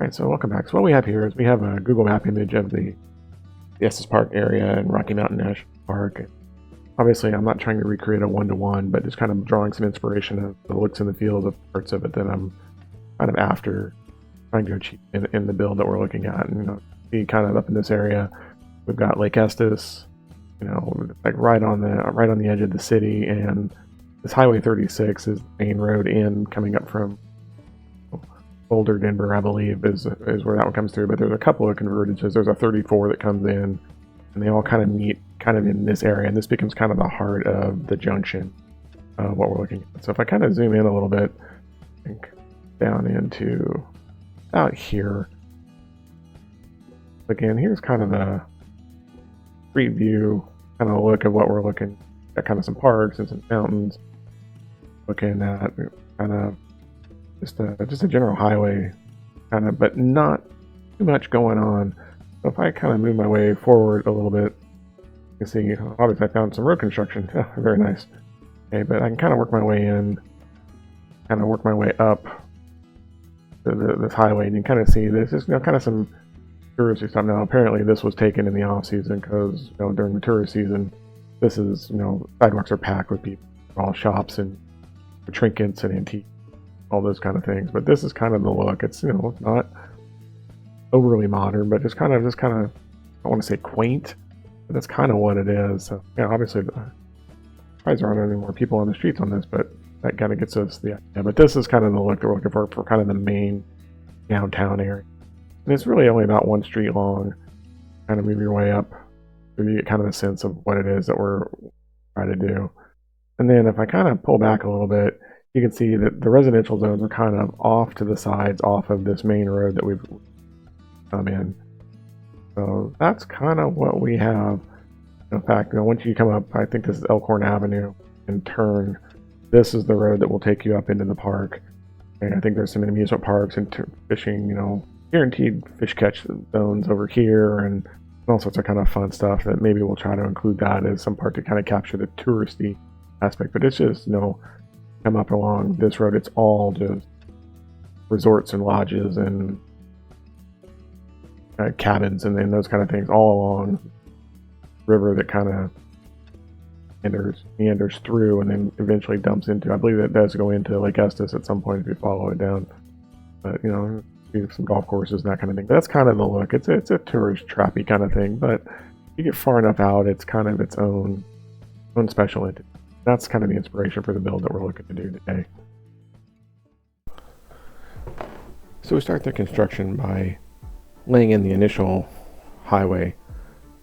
Alright, so welcome back. So what we have here is we have a Google Map image of the Estes Park area and Rocky Mountain National Park. Obviously, I'm not trying to recreate a one-to-one, but just kind of drawing some inspiration of the looks and the feels of parts of it that I'm kind of after trying to achieve in the build that we're looking at. And see kind of up in this area, we've got Lake Estes, like right on the edge of the city, and this Highway 36 is the main road in coming up from Boulder, Denver, I believe, is where that one comes through. But there's a couple of convergences. There's a 34 that comes in, and they all kind of meet kind of in this area, and this becomes kind of the heart of the junction of what we're looking at. So if I kind of zoom in a little bit, I think down into out here, again, here's kind of a street view, kind of look at what we're looking at, kind of some parks and some mountains, looking at kind of just a general highway, kind of, but not too much going on. So if I kind of move my way forward a little bit, you can see, obviously I found some road construction. Yeah, very nice. Okay, but I can kind of work my way in, kind of work my way up this highway, and you can kind of see this is kind of some touristy stuff. Now apparently this was taken in the off season because during the tourist season, this is sidewalks are packed with people, all shops and trinkets and antiques, all those kind of things. But this is kind of the look. It's not overly modern, but just kind of I want to say quaint, but that's kind of what it is. So obviously probably there aren't any more people on the streets on this, but that kind of gets us the idea. But this is kind of the look that we're looking for kind of the main downtown area. And it's really only about one street long. Kind of move your way up so you get kind of a sense of what it is that we're trying to do. And then if I kind of pull back a little bit, you can see that the residential zones are kind of off to the sides, off of this main road that we've come in. So that's kind of what we have. In fact, once you come up, I think this is Elkhorn Avenue, and turn, this is the road that will take you up into the park. And I think there's some amusement parks and fishing, guaranteed fish catch zones over here, and all sorts of kind of fun stuff that maybe we'll try to include that as some part to kind of capture the touristy aspect. But it's just, come up along this road, it's all just resorts and lodges and cabins and those kind of things all along river that kind of meanders through and then eventually dumps into, I believe that does go into Lake Estes at some point if you follow it down. But some golf courses and that kind of thing. But that's kind of the look. It's a tourist trappy kind of thing, but you get far enough out, it's kind of its own special entity. That's kind of the inspiration for the build that we're looking to do today. So we start the construction by laying in the initial highway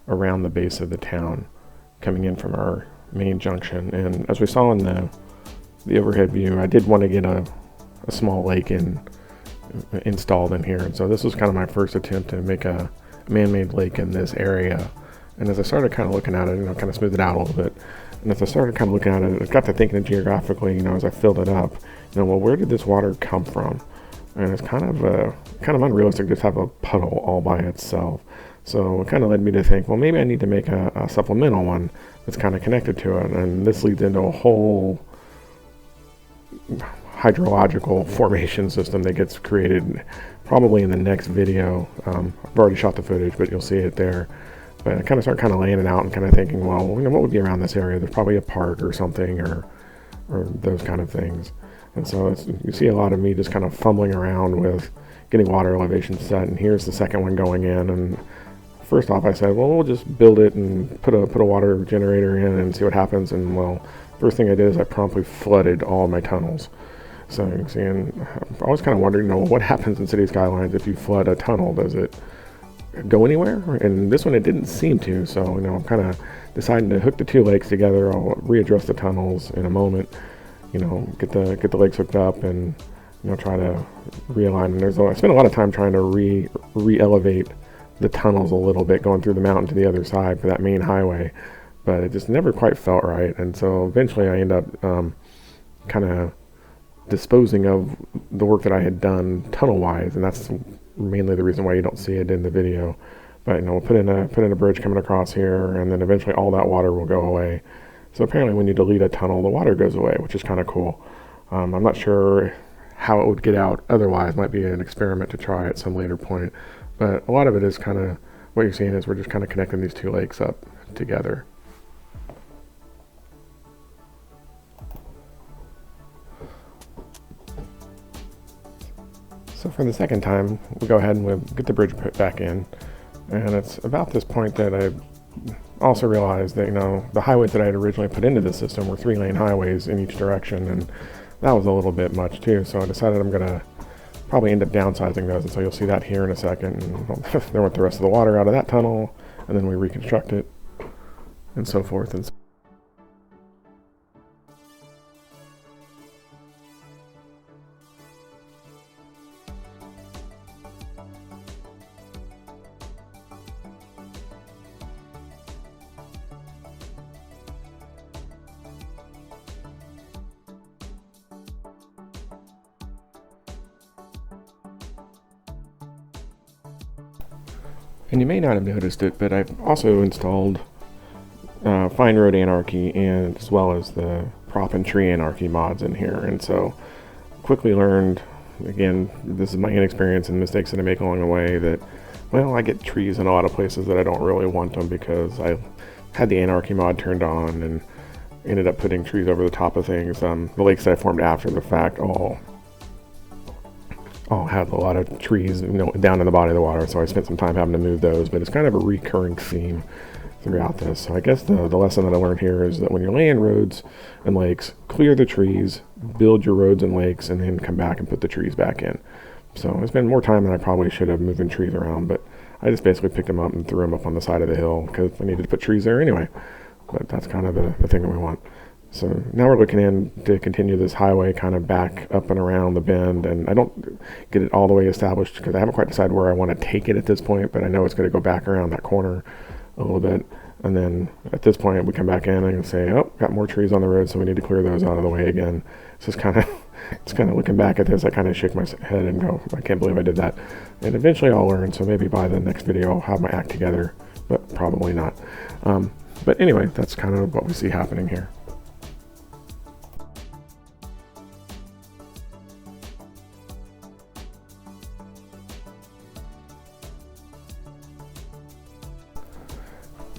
around the base of the town, coming in from our main junction. And as we saw in the overhead view, I did want to get a small lake installed in here. And so this was kind of my first attempt to make a man-made lake in this area. And as I started kind of looking at it, kind of smooth it out a little bit. And as I started kind of looking at it, I got to thinking geographically, as I filled it up, well, where did this water come from? And it's kind of unrealistic to just have a puddle all by itself. So it kind of led me to think, well, maybe I need to make a supplemental one that's kind of connected to it. And this leads into a whole hydrological formation system that gets created probably in the next video. I've already shot the footage, but you'll see it there. But I kind of started laying it out and kind of thinking, well, what would be around this area? There's probably a park or something or those kind of things. And so you see a lot of me just kind of fumbling around with getting water elevation set. And here's the second one going in. And first off, I said, well, we'll just build it and put a water generator in and see what happens. And well, first thing I did is I promptly flooded all of my tunnels. So you can see, and I was kind of wondering, what happens in City Skylines if you flood a tunnel? Does it go anywhere? And this one it didn't seem to. So I'm kind of deciding to hook the two lakes together. I'll readdress the tunnels in a moment. Get the lakes hooked up and try to realign. And I spent a lot of time trying to re-elevate the tunnels a little bit, going through the mountain to the other side for that main highway, but it just never quite felt right. And so eventually I end up kind of disposing of the work that I had done tunnel-wise, and that's mainly the reason why you don't see it in the video. But we'll put in a bridge coming across here, and then eventually all that water will go away. So apparently when you delete a tunnel, the water goes away, which is kind of cool. I'm not sure how it would get out otherwise. Might be an experiment to try at some later point. But a lot of it is kind of, what you're seeing is we're just kind of connecting these two lakes up together. So for the second time, we go ahead and we'll get the bridge put back in. And it's about this point that I also realized that, the highways that I had originally put into the system were 3-lane highways in each direction, and that was a little bit much too. So I decided I'm gonna probably end up downsizing those, and so you'll see that here in a second. And then with the rest of the water out of that tunnel, and then we reconstruct it, and so forth and so. And you may not have noticed it, but I've also installed Fine Road Anarchy and as well as the Prop and Tree Anarchy mods in here. And so quickly learned, again, this is my inexperience and mistakes that I make along the way, that, well, I get trees in a lot of places that I don't really want them because I had the Anarchy mod turned on and ended up putting trees over the top of things. The lakes that I formed after the fact all had a lot of trees, down in the body of the water, so I spent some time having to move those, but it's kind of a recurring theme throughout this. So I guess the lesson that I learned here is that when you're laying roads and lakes, clear the trees, build your roads and lakes, and then come back and put the trees back in. So I spent more time than I probably should have moving trees around, but I just basically picked them up and threw them up on the side of the hill because I needed to put trees there anyway. But that's kind of the thing that we want. So now we're looking in to continue this highway kind of back up and around the bend, and I don't get it all the way established because I haven't quite decided where I want to take it at this point, but I know it's going to go back around that corner a little bit. And then at this point we come back in and say, oh, got more trees on the road, so we need to clear those out of the way again. So it's kind of looking back at this, I kind of shake my head and go, I can't believe I did that. And eventually I'll learn, so maybe by the next video I'll have my act together, but probably not. But anyway, that's kind of what we see happening here.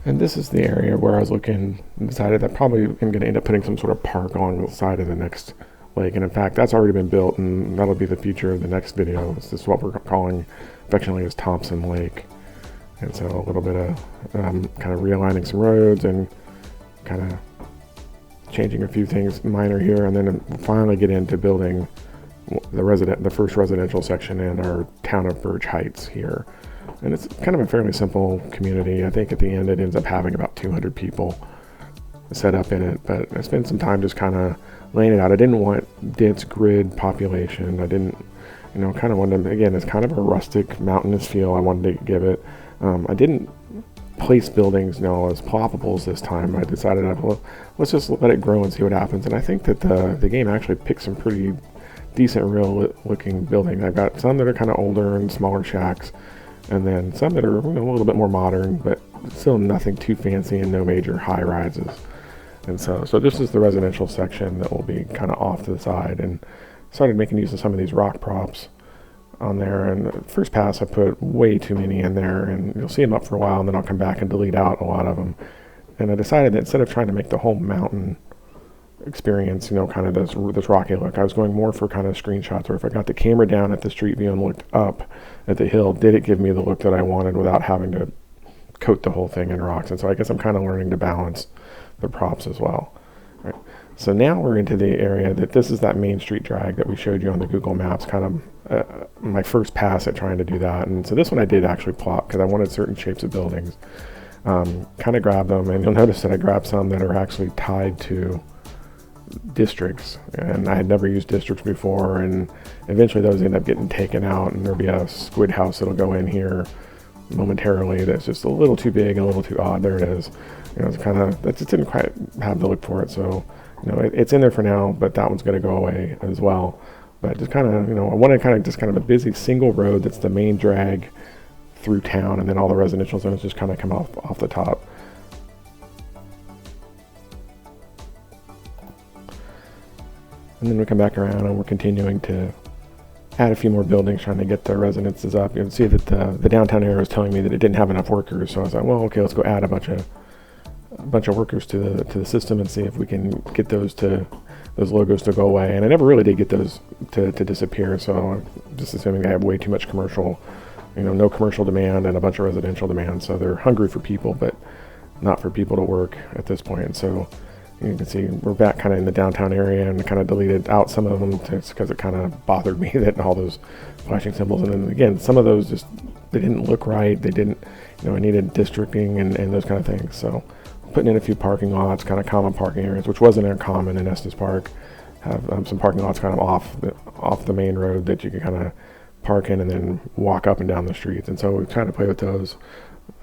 And this is the area where I was looking and decided that probably I'm going to end up putting some sort of park on the side of the next lake. And in fact, that's already been built, and that'll be the feature of the next video. This is what we're calling affectionately as Thompson Lake. And so a little bit of kind of realigning some roads and kind of changing a few things minor here, and then finally get into building the first residential section in our town of Birch Heights here. And it's kind of a fairly simple community. I think at the end it ends up having about 200 people set up in it, but I spent some time just kind of laying it out. I didn't want dense grid population. I didn't, kind of wanted to, again, it's kind of a rustic mountainous feel I wanted to give it. I didn't place buildings, as ploppables this time. I decided, let's just let it grow and see what happens. And I think that the game actually picked some pretty decent, real looking buildings. I've got some that are kind of older and smaller shacks, and then some that are a little bit more modern, but still nothing too fancy and no major high rises. And so this is the residential section that will be kind of off to the side, and started making use of some of these rock props on there. And the first pass I put way too many in there, and you'll see them up for a while, and then I'll come back and delete out a lot of them. And I decided that instead of trying to make the whole mountain experience, kind of this rocky look, I was going more for kind of screenshots where if I got the camera down at the street view and looked up at the hill, did it give me the look that I wanted without having to coat the whole thing in rocks? And so I guess I'm kind of learning to balance the props as well. Right. So now we're into the area this is that Main Street drag that we showed you on the Google Maps, kind of my first pass at trying to do that. And so this one I did actually plot because I wanted certain shapes of buildings. Kind of grabbed them, and you'll notice that I grabbed some that are actually tied to districts, and I had never used districts before, and eventually those end up getting taken out, and there'll be a squid house that'll go in here momentarily that's just a little too big and a little too odd. There it is. It's kind of, that just didn't quite have the look for it, so it's in there for now, but that one's going to go away as well. But just kind of, I wanted kind of a busy single road that's the main drag through town, and then all the residential zones just kind of come off the top. And then we come back around and we're continuing to add a few more buildings, trying to get the residences up. You can see that the downtown area was telling me that it didn't have enough workers, so I was like, well, okay, let's go add a bunch of workers to the system and see if we can get those logos to go away. And I never really did get those to disappear, so I'm just assuming I have way too much commercial, no commercial demand and a bunch of residential demand, so they're hungry for people, but not for people to work at this point. So you can see we're back kind of in the downtown area, and I kind of deleted out some of them because it kind of bothered me that all those flashing symbols. And then again, some of those just, they didn't look right. They didn't, I needed districting and those kind of things. So putting in a few parking lots, kind of common parking areas, which wasn't uncommon in Estes Park. Have some parking lots kind of off the main road that you can kind of park in and then walk up and down the streets. And so we're trying to play with those.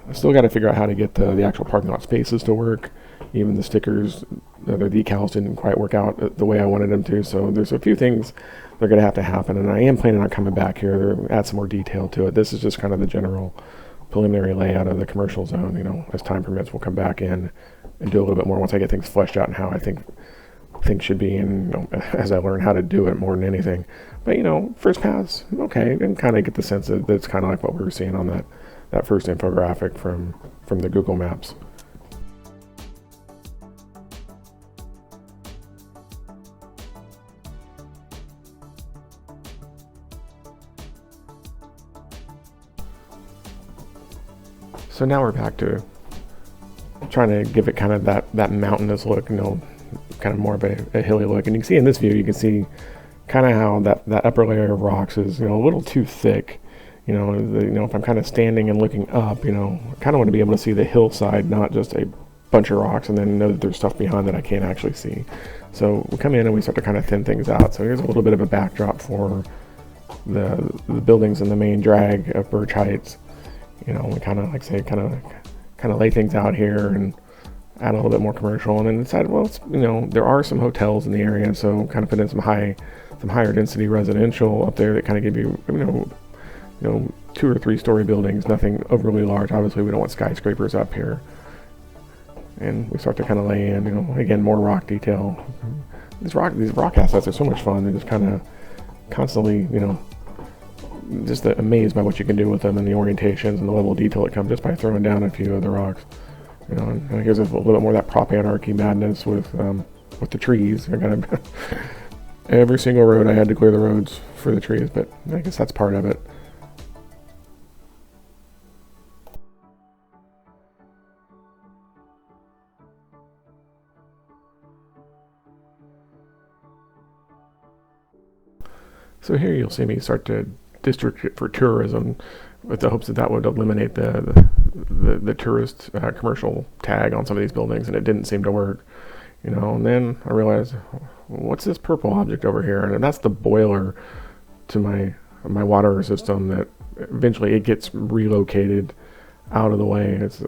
I still got to figure out how to get the actual parking lot spaces to work. Even the stickers, the decals didn't quite work out the way I wanted them to. So there's a few things that are going to have to happen. And I am planning on coming back here to add some more detail to it. This is just kind of the general preliminary layout of the commercial zone. As time permits, we'll come back in and do a little bit more once I get things fleshed out and how I think things should be, and as I learn how to do it more than anything. But first pass, okay, and kind of get the sense that it's kind of like what we were seeing on that first infographic from the Google Maps. So now we're back to trying to give it kind of that mountainous look, kind of more of a hilly look. And you can see in this view, you can see kind of how that upper layer of rocks is, a little too thick. If I'm kind of standing and looking up, I kind of want to be able to see the hillside, not just a bunch of rocks, and then know that there's stuff behind that I can't actually see. So we come in and we start to kind of thin things out. So here's a little bit of a backdrop for the buildings in the main drag of Birch Heights. We kind of, kind of lay things out here and add a little bit more commercial, and then decide, well, there are some hotels in the area, so kind of put in some higher density residential up there that kind of give you, 2 or 3 story buildings, nothing overly large. Obviously, we don't want skyscrapers up here. And we start to kind of lay in, again, more rock detail. These rock assets are so much fun. They're just kind of constantly, just amazed by what you can do with them and the orientations and the level of detail that comes just by throwing down a few of the rocks. And here's a little bit more of that prop anarchy madness with the trees. I got every single road I had to clear the roads for the trees, but I guess that's part of it. So here you'll see me start to district it for tourism, with the hopes that would eliminate the tourist commercial tag on some of these buildings, and it didn't seem to work. And then I realized, what's this purple object over here? And that's the boiler to my water system that eventually it gets relocated out of the way. It's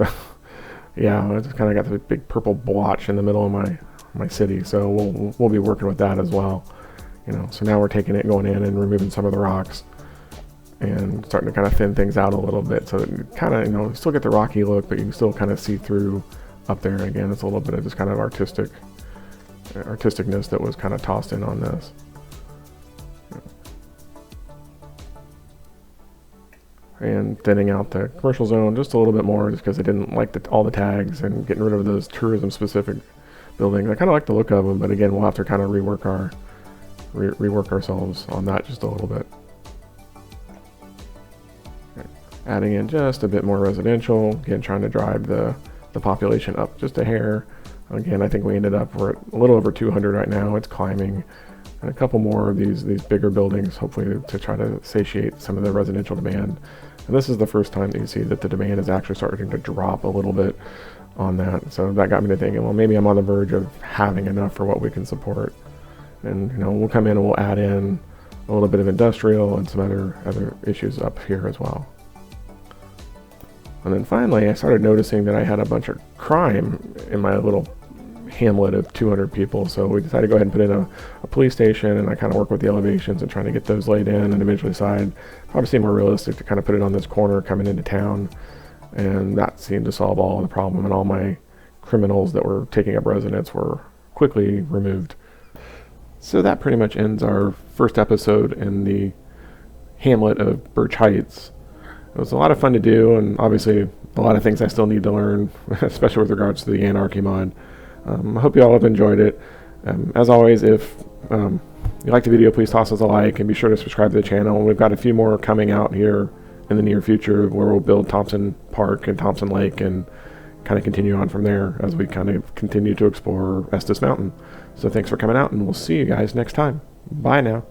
it's kind of got this big purple blotch in the middle of my city, so we'll be working with that as well. So now we're taking it, going in and removing some of the rocks and starting to kind of thin things out a little bit, so that you kind of, still get the rocky look, but you can still kind of see through up there. And again, it's a little bit of just kind of artisticness that was kind of tossed in on this. And thinning out the commercial zone just a little bit more, just because I didn't like all the tags, and getting rid of those tourism specific buildings. I kind of like the look of them, but again, we'll have to kind of rework ourselves on that just a little bit. Adding in just a bit more residential, again trying to drive the population up just a hair. Again, I think we ended up, we're at a little over 200 right now. It's climbing, and a couple more of these bigger buildings, hopefully to try to satiate some of the residential demand. And this is the first time that you see that the demand is actually starting to drop a little bit on that. So that got me to thinking, well, maybe I'm on the verge of having enough for what we can support. And we'll come in and we'll add in a little bit of industrial and some other issues up here as well. And then finally, I started noticing that I had a bunch of crime in my little hamlet of 200 people. So we decided to go ahead and put in a police station, and I kind of work with the elevations and trying to get those laid in, and eventually decided probably seemed more realistic to kind of put it on this corner coming into town. And that seemed to solve all of the problem, and all my criminals that were taking up residence were quickly removed. So that pretty much ends our first episode in the hamlet of Birch Heights. It was a lot of fun to do, and obviously a lot of things I still need to learn, especially with regards to the Anarchy mod. I hope you all have enjoyed it. As always, if you like the video, please toss us a like, and be sure to subscribe to the channel. We've got a few more coming out here in the near future where we'll build Thompson Park and Thompson Lake and kind of continue on from there as we kind of continue to explore Estes Mountain. So thanks for coming out, and we'll see you guys next time. Bye now.